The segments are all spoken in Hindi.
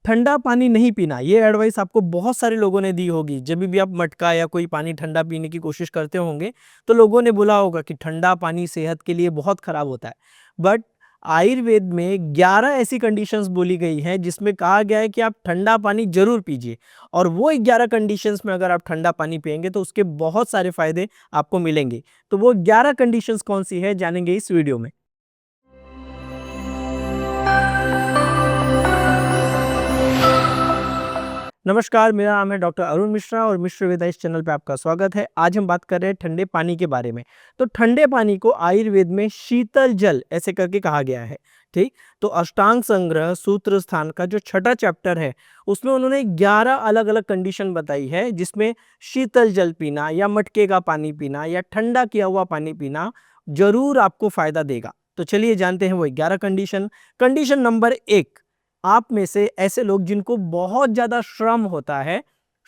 ठंडा पानी नहीं पीना, ये एडवाइस आपको बहुत सारे लोगों ने दी होगी। जब भी आप मटका या कोई पानी ठंडा पीने की कोशिश करते होंगे तो लोगों ने बोला होगा कि ठंडा पानी सेहत के लिए बहुत खराब होता है। बट आयुर्वेद में 11 ऐसी कंडीशंस बोली गई हैं जिसमें कहा गया है कि आप ठंडा पानी जरूर पीजिए, और वो 11 कंडीशंस में अगर आप ठंडा पानी पिएंगे तो उसके बहुत सारे फायदे आपको मिलेंगे। तो वो 11 कंडीशंस कौन सी है जानेंगे इस वीडियो में। नमस्कार, मेरा नाम है डॉक्टर अरुण मिश्रा और मिश्र वेदा इस चैनल पे आपका स्वागत है। आज हम बात कर रहे हैं ठंडे पानी के बारे में। तो ठंडे पानी को आयुर्वेद में शीतल जल ऐसे करके कहा गया है। ठीक, तो अष्टांग संग्रह सूत्र स्थान का जो छठा चैप्टर है उसमें उन्होंने 11 अलग अलग कंडीशन बताई है, जिसमें शीतल जल पीना या मटके का पानी पीना या ठंडा किया हुआ पानी पीना जरूर आपको फायदा देगा। तो चलिए जानते हैं वो 11 कंडीशन। कंडीशन नंबर 1, आप में से ऐसे लोग जिनको बहुत ज्यादा श्रम होता है,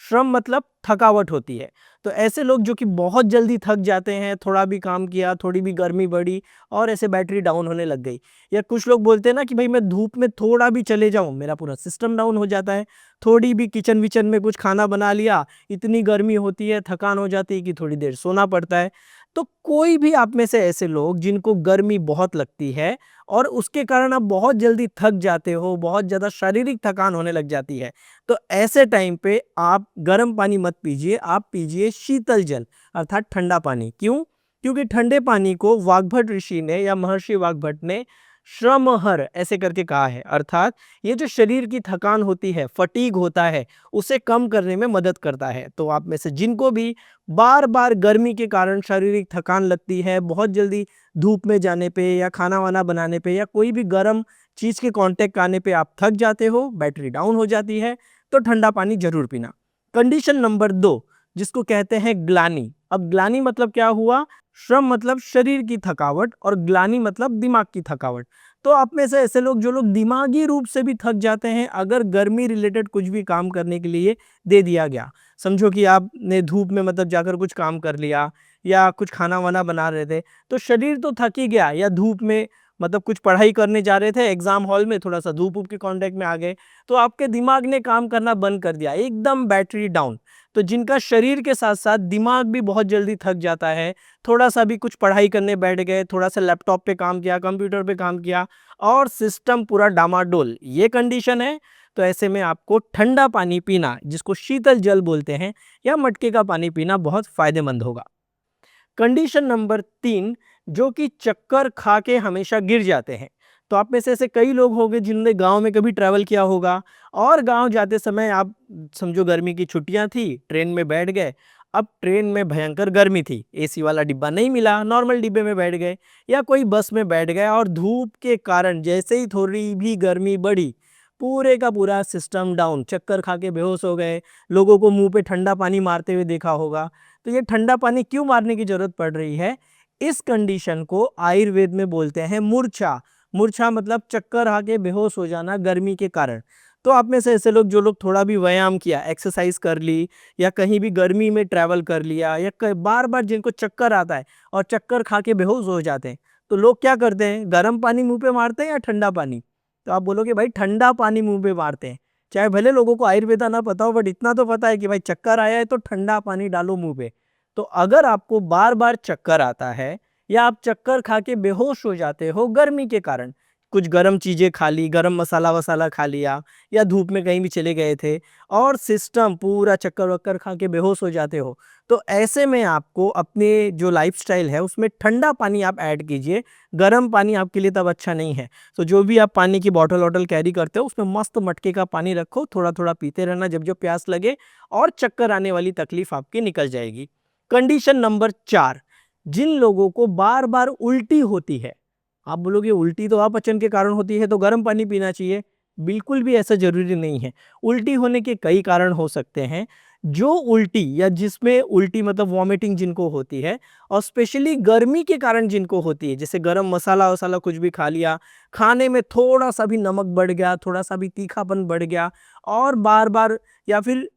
श्रम मतलब थकावट होती है, तो ऐसे लोग जो कि बहुत जल्दी थक जाते हैं, थोड़ा भी काम किया, थोड़ी भी गर्मी बढ़ी और ऐसे बैटरी डाउन होने लग गई। या कुछ लोग बोलते हैं ना कि भाई मैं धूप में थोड़ा भी चले जाऊं मेरा पूरा सिस्टम डाउन हो जाता है। थोड़ी भी किचन विचन में कुछ खाना बना लिया, इतनी गर्मी होती है, थकान हो जाती है कि थोड़ी देर सोना पड़ता है। तो कोई भी आप में से ऐसे लोग जिनको गर्मी बहुत लगती है और उसके कारण आप बहुत जल्दी थक जाते हो, बहुत ज़्यादा शारीरिक थकान होने लग जाती है, तो ऐसे टाइम पे आप गर्म पानी मत पीजिए, आप पीजिए शीतल जल अर्थात ठंडा पानी। क्यों? क्योंकि ठंडे पानी को वाग्भट ऋषि ने या महर्षि वाग्भट ने श्रमहर ऐसे करके कहा है, अर्थात ये जो शरीर की थकान होती है, फटीग होता है, उसे कम करने में मदद करता है। तो आप में से जिनको भी बार बार गर्मी के कारण शारीरिक थकान लगती है, बहुत जल्दी धूप में जाने पे या खाना वाना बनाने पे या कोई भी गर्म चीज के कांटेक्ट आने पे आप थक जाते हो, बैटरी डाउन हो जाती है, तो ठंडा पानी जरूर पीना। कंडीशन नंबर 2, जिसको कहते हैं ग्लानि। अब ग्लानि मतलब क्या हुआ? श्रम मतलब शरीर की थकावट और ग्लानि मतलब दिमाग की थकावट। तो आप में से ऐसे लोग जो लोग दिमागी रूप से भी थक जाते हैं, अगर गर्मी रिलेटेड कुछ भी काम करने के लिए दे दिया गया, समझो कि आपने धूप में मतलब जाकर कुछ काम कर लिया या कुछ खाना वाना बना रहे थे, तो शरीर तो थक ही गया, या धूप में मतलब कुछ पढ़ाई करने जा रहे थे एग्जाम हॉल में, थोड़ा सा धूप के कांटेक्ट में आ गए, तो आपके दिमाग ने काम करना बंद कर दिया, एकदम बैटरी डाउन। तो जिनका शरीर के साथ साथ दिमाग भी बहुत जल्दी थक जाता है, थोड़ा सा भी कुछ पढ़ाई करने बैठ गए, थोड़ा सा लैपटॉप पे काम किया, कंप्यूटर पे काम किया और सिस्टम पूरा डामाडोल, ये कंडीशन है, तो ऐसे में आपको ठंडा पानी पीना, जिसको शीतल जल बोलते हैं, या मटके का पानी पीना बहुत फायदेमंद होगा। कंडीशन नंबर 3, जो कि चक्कर खा के हमेशा गिर जाते हैं। तो आप में से ऐसे कई लोग होंगे जिन्होंने गांव में कभी ट्रैवल किया होगा, और गांव जाते समय आप समझो गर्मी की छुट्टियां थी, ट्रेन में बैठ गए। अब ट्रेन में भयंकर गर्मी थी, एसी वाला डिब्बा नहीं मिला, नॉर्मल डिब्बे में बैठ गए, या कोई बस में बैठ गए और धूप के कारण जैसे ही थोड़ी भी गर्मी बढ़ी, पूरे का पूरा सिस्टम डाउन, चक्कर खा के बेहोश हो गए। लोगों को मुंह पे ठंडा पानी मारते हुए देखा होगा। तो ये ठंडा पानी क्यों मारने की जरूरत पड़ रही है? इस कंडीशन को आयुर्वेद में बोलते हैं मूर्छा। मूर्छा मतलब चक्कर आके बेहोश हो जाना गर्मी के कारण। तो आप में से ऐसे लोग जो लोग थोड़ा भी व्यायाम किया, एक्सरसाइज कर ली, या कहीं भी गर्मी में ट्रैवल कर लिया, या बार बार जिनको चक्कर आता है और चक्कर खा के बेहोश हो जाते हैं, तो लोग क्या करते हैं? गर्म पानी मुंह पे मारते हैं या ठंडा पानी? तो आप बोलोगे भाई ठंडा पानी मुंह पे मारते हैं। चाहे भले लोगों को आयुर्वेदा ना पता हो, बट इतना तो पता है कि भाई चक्कर आया है तो ठंडा पानी डालो मुंह पे। तो अगर आपको बार बार चक्कर आता है या आप चक्कर खा के बेहोश हो जाते हो गर्मी के कारण, कुछ गर्म चीजें खा ली, गर्म मसाला वसाला खा लिया, या धूप में कहीं भी चले गए थे और सिस्टम पूरा चक्कर वक्कर खा के बेहोश हो जाते हो, तो ऐसे में आपको अपने जो लाइफस्टाइल है उसमें ठंडा पानी आप ऐड कीजिए। गर्म पानी आपके लिए तब अच्छा नहीं है। तो जो भी आप पानी की बॉटल वॉटल कैरी करते हो उसमें मस्त मटके का पानी रखो, थोड़ा थोड़ा पीते रहना जब जब प्यास लगे, और चक्कर आने वाली तकलीफ आपकी निकल जाएगी। कंडीशन नंबर 4, जिन लोगों को बार बार उल्टी होती है। आप बोलोगे उल्टी तो अपचन के कारण होती है तो गर्म पानी पीना चाहिए। बिल्कुल भी ऐसा जरूरी नहीं है। उल्टी होने के कई कारण हो सकते हैं। जो उल्टी या जिसमें उल्टी मतलब वॉमिटिंग जिनको होती है, और स्पेशली गर्मी के कारण जिनको होती है, जैसे गरम मसाला वसाला कुछ भी खा लिया, खाने में थोड़ा सा भी नमक बढ़ गया, थोड़ा सा भी तीखापन बढ़ गया, और बार बार या फिर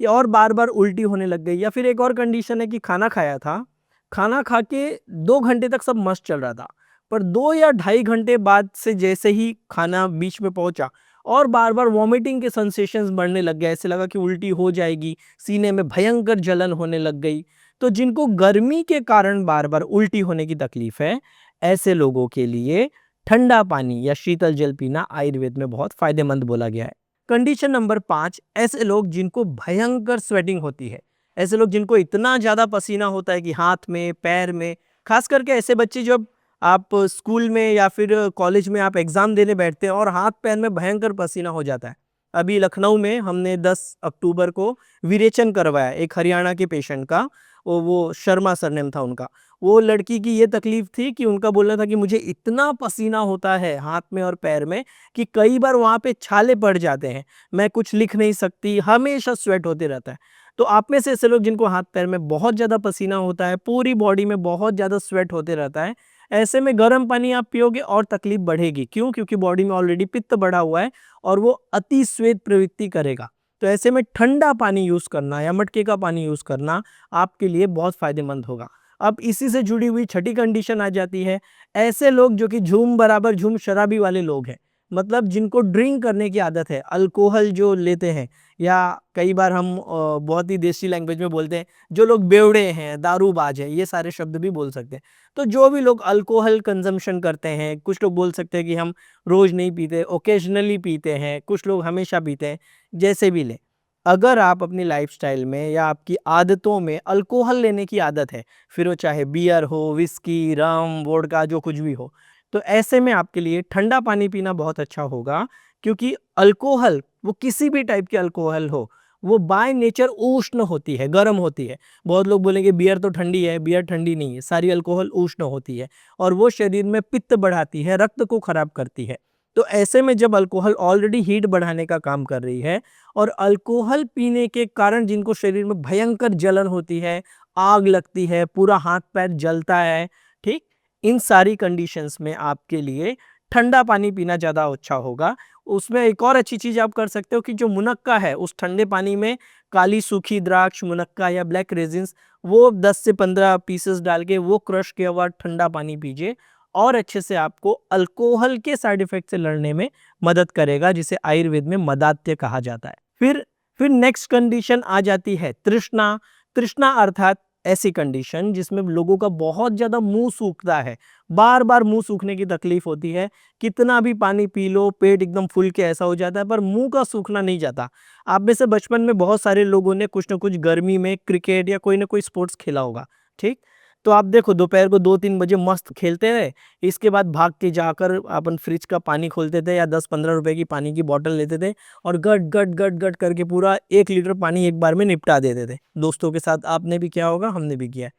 और बार बार उल्टी होने लग गई, या फिर एक और कंडीशन है कि खाना खाया था, खाना खा के 2 घंटे तक सब मस्त चल रहा था, पर 2 या ढाई घंटे बाद से जैसे ही खाना बीच में पहुंचा, और बार बार वॉमिटिंग के सेंसेशंस बढ़ने लग गए, ऐसे लगा कि उल्टी हो जाएगी, सीने में भयंकर जलन होने लग गई। तो जिनको गर्मी के कारण बार बार उल्टी होने की तकलीफ है, ऐसे लोगों के लिए ठंडा पानी या शीतल जल पीना आयुर्वेद में बहुत फायदेमंद बोला गया है। कंडीशन नंबर 5, ऐसे लोग जिनको भयंकर स्वेटिंग होती है, ऐसे लोग जिनको इतना ज़्यादा पसीना होता है कि हाथ में, पैर में, खास करके ऐसे बच्चे जब आप स्कूल में या फिर कॉलेज में आप एग्ज़ाम देने बैठते हैं और हाथ पैर में भयंकर पसीना हो जाता है। अभी लखनऊ में हमने 10 अक्टूबर को विरेचन करवाया एक हरियाणा के पेशेंट का, वो शर्मा सरनेम था उनका। वो लड़की की ये तकलीफ थी कि उनका बोलना था कि मुझे इतना पसीना होता है हाथ में और पैर में कि कई बार वहाँ पे छाले पड़ जाते हैं, मैं कुछ लिख नहीं सकती, हमेशा स्वेट होते रहता है। तो आप में से ऐसे लोग जिनको हाथ पैर में बहुत ज़्यादा पसीना होता है, पूरी बॉडी में बहुत ज़्यादा स्वेट होते रहता है, ऐसे में गर्म पानी आप पियोगे और तकलीफ बढ़ेगी। क्यों? क्योंकि बॉडी में ऑलरेडी पित्त बढ़ा हुआ है और वो अति श्वेत प्रवृत्ति करेगा। तो ऐसे में ठंडा पानी यूज़ करना या मटके का पानी यूज़ करना आपके लिए बहुत फायदेमंद होगा। अब इसी से जुड़ी हुई छठी कंडीशन आ जाती है, ऐसे लोग जो कि झूम बराबर झूम शराबी वाले लोग हैं, मतलब जिनको ड्रिंक करने की आदत है, अल्कोहल जो लेते हैं, या कई बार हम बहुत ही देसी लैंग्वेज में बोलते हैं, जो लोग बेवड़े हैं, दारूबाज हैं, ये सारे शब्द भी बोल सकते हैं। तो जो भी लोग अल्कोहल कंजम्पशन करते हैं, कुछ लोग बोल सकते हैं कि हम रोज़ नहीं पीते, ओकेजनली पीते हैं, कुछ लोग हमेशा पीते हैं, जैसे भी लें। अगर आप अपनी लाइफ़स्टाइल में या आपकी आदतों में अल्कोहल लेने की आदत है, फिर वो चाहे बियर हो, विस्की, रम, वोडका जो कुछ भी हो, तो ऐसे में आपके लिए ठंडा पानी पीना बहुत अच्छा होगा, क्योंकि अल्कोहल, वो किसी भी टाइप की अल्कोहल हो, वो बाय नेचर उष्ण होती है, गर्म होती है। बहुत लोग बोलेंगे बियर तो ठंडी है, बियर ठंडी नहीं है, सारी अल्कोहल उष्ण होती है और वो शरीर में पित्त बढ़ाती है, रक्त को खराब करती है। तो ऐसे में जब अल्कोहल ऑलरेडी हीट बढ़ाने का काम कर रही है और अल्कोहल पीने के कारण जिनको शरीर में भयंकर जलन होती है, आग लगती है, पूरा हाथ-पैर जलता है, ठीक? इन सारी कंडीशंस में आपके लिए ठंडा पानी पीना ज़्यादा अच्छा होगा। उसमें एक और अच्छी चीज़ आप कर सकते हो कि जो मुनक्का है, उस ठंडे पानी में काली सूखी द्राक्ष, मुनक्का या ब्लैक रेज़िन्स, वो 10 से 15 पीसेस डाल के वो क्रश किया हुआ ठंडा पानी पीजिए और अच्छे से आपको अल्कोहल के साइड इफ़ेक्ट से लड़ने में मदद करेगा, जिसे आयुर्वेद में मदात्य कहा जाता है। फिर नेक्स्ट कंडीशन आ जाती है तृष्णा। तृष्णा अर्थात ऐसी कंडीशन जिसमें लोगों का बहुत ज़्यादा मुँह सूखता है, बार-बार मुँह सूखने की तकलीफ होती है, कितना भी पानी पी लो, पेट एकदम फूल के ऐसा हो जाता है, पर मुँह का सूखना नहीं जाता। आप में से बचपन में बहुत सारे लोगों ने कुछ न कुछ गर्मी में क्रिकेट या कोई न कोई स्पोर्ट्स खेला होगा, ठीक? तो आप देखो दोपहर को 2-3 बजे मस्त खेलते रहे, इसके बाद भाग के जाकर अपन फ्रिज का पानी खोलते थे या 10-15 रुपए की पानी की बॉटल लेते थे और गट, गट, गट, गट करके पूरा 1 लीटर पानी एक बार में निपटा देते थे। दोस्तों के साथ आपने भी किया होगा, हमने भी किया है।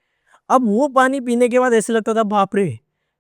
अब वो पानी पीने के बाद ऐसे लगता था बाप रे!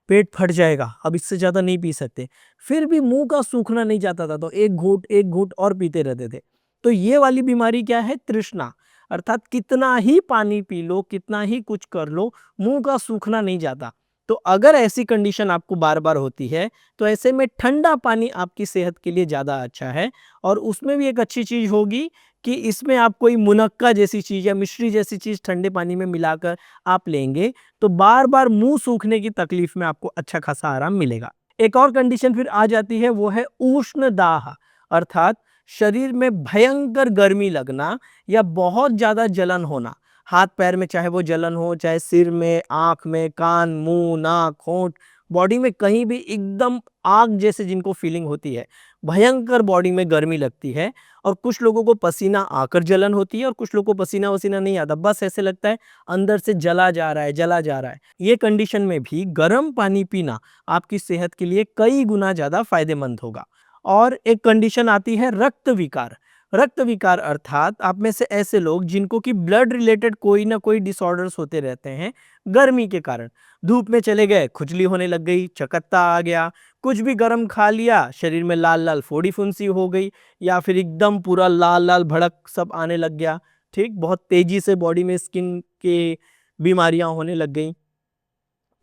पेट फट जाएगा, अब इससे ज़्यादा नहीं पी सकते। फिर भी मुँह का सूखना नहीं जाता था, तो एक घूँट और पीते रहते थे। तो ये वाली बीमारी क्या है? तृष्णा। अर्थात कितना ही पानी पी लो, कितना ही कुछ कर लो, मुँह का सूखना नहीं जाता। तो अगर ऐसी कंडीशन आपको बार-बार होती है, तो ऐसे में ठंडा पानी आपकी सेहत के लिए ज़्यादा अच्छा है और उसमें भी एक अच्छी चीज़ होगी कि इसमें आप कोई मुनक्का जैसी चीज़ या मिश्री जैसी चीज़ ठंडे पानी में मिलाकर आप लेंगे, तो बार-बार मुँह सूखने की तकलीफ में आपको अच्छा खासा आराम मिलेगा। एक और कंडीशन फिर आ जाती है, वो है उष्ण दाह, अर्थात शरीर में भयंकर गर्मी लगना या बहुत ज़्यादा जलन होना। हाथ-पैर में चाहे वो जलन हो, चाहे सिर में, आँख में, कान, मुँह, नाक, होंठ, बॉडी में कहीं भी एकदम आग जैसे जिनको फीलिंग होती है, भयंकर बॉडी में गर्मी लगती है और कुछ लोगों को पसीना आकर जलन होती है और कुछ लोगों को पसीना-वसीना नहीं आता, बस ऐसे लगता है अंदर से जला जा रहा है, जला जा रहा है। ये कंडीशन में भी गर्म पानी पीना आपकी सेहत के लिए कई गुना ज़्यादा फायदेमंद होगा। और एक कंडीशन आती है रक्त विकार। रक्त विकार अर्थात आप में से ऐसे लोग जिनको कि ब्लड रिलेटेड कोई ना कोई डिसऑर्डर्स होते रहते हैं गर्मी के कारण। धूप में चले गए, खुजली होने लग गई, चकत्ता आ गया, कुछ भी गर्म खा लिया, शरीर में लाल-लाल फोड़ी-फुंसी हो गई या फिर एकदम पूरा लाल-लाल भड़क सब आने लग गया, ठीक? बहुत तेज़ी से बॉडी में स्किन के बीमारियाँ होने लग गई।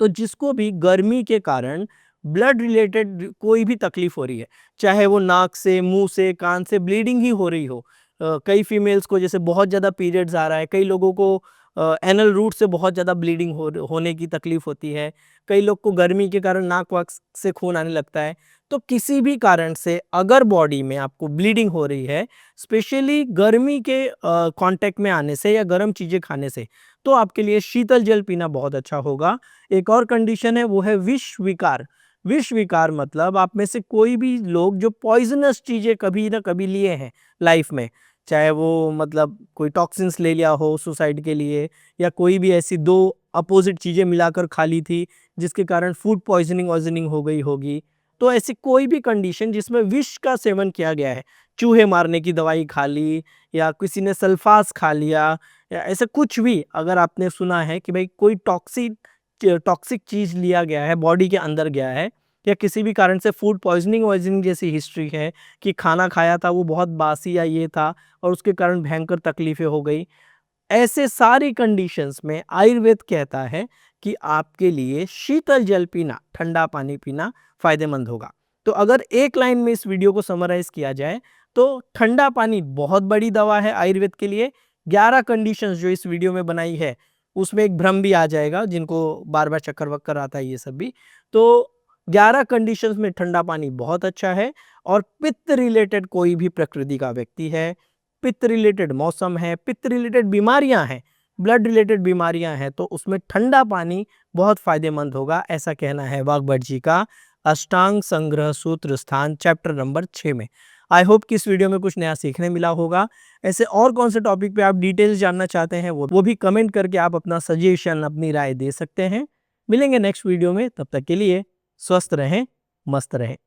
तो जिसको भी गर्मी के कारण ब्लड रिलेटेड कोई भी तकलीफ हो रही है, चाहे वो नाक से, मुंह से, कान से ब्लीडिंग ही हो रही हो, कई फीमेल्स को जैसे बहुत ज़्यादा पीरियड्स आ रहा है, कई लोगों को एनल रूट से बहुत ज़्यादा होने की तकलीफ होती है, कई लोग को गर्मी के कारण नाक वाक से खून आने लगता है। तो किसी भी कारण से अगर बॉडी में आपको ब्लीडिंग हो रही है, स्पेशली गर्मी के कांटेक्ट में आने से या गर्म चीजें खाने से, तो आपके लिए शीतल जल पीना बहुत अच्छा होगा। एक और कंडीशन है, वो है विष विकार। विष विकार मतलब आप में से कोई भी लोग जो पॉइजनस चीजें कभी ना कभी लिए हैं लाइफ में, चाहे वो मतलब कोई टॉक्सिन्स ले लिया हो सुसाइड के लिए, या कोई भी ऐसी दो अपोजिट चीजें मिलाकर खा ली थी जिसके कारण फूड पॉइजनिंग वॉइजनिंग हो गई होगी। तो ऐसी कोई भी कंडीशन जिसमें विष का सेवन किया गया है, चूहे मारने की दवाई खा ली, या किसी ने सल्फास खा लिया, या ऐसा कुछ भी अगर आपने सुना है कि भाई कोई टॉक्सिक चीज लिया गया है, बॉडी के अंदर गया है, या किसी भी कारण से फूड पॉइजनिंग वॉइजनिंग जैसी हिस्ट्री है कि खाना खाया था वो बहुत बासी या ये था और उसके कारण भयंकर तकलीफें हो गई, ऐसे सारी कंडीशंस में आयुर्वेद कहता है कि आपके लिए शीतल जल पीना, ठंडा पानी पीना फायदेमंद होगा। तो अगर एक लाइन में इस वीडियो को समराइज किया जाए तो ठंडा पानी बहुत बड़ी दवा है आयुर्वेद के लिए। 11 कंडीशंस जो इस वीडियो में बनाई है उसमें एक भ्रम भी आ जाएगा, जिनको बार बार चक्कर वक्कर आता है ये सब भी, तो 11 कंडीशंस में ठंडा पानी बहुत अच्छा है। और पित्त रिलेटेड कोई भी प्रकृति का व्यक्ति है, पित्त रिलेटेड मौसम है, पित्त रिलेटेड बीमारियां हैं, ब्लड रिलेटेड बीमारियां हैं, तो उसमें ठंडा पानी बहुत फायदेमंद होगा, ऐसा कहना है वाग्भट जी का अष्टांग संग्रह सूत्र स्थान चैप्टर नंबर 6 में। आई होप कि इस वीडियो में कुछ नया सीखने मिला होगा। ऐसे और कौन से टॉपिक पे आप डिटेल्स जानना चाहते हैं वो भी कमेंट करके आप अपना सजेशन, अपनी राय दे सकते हैं। मिलेंगे नेक्स्ट वीडियो में, तब तक के लिए स्वस्थ रहें, मस्त रहें।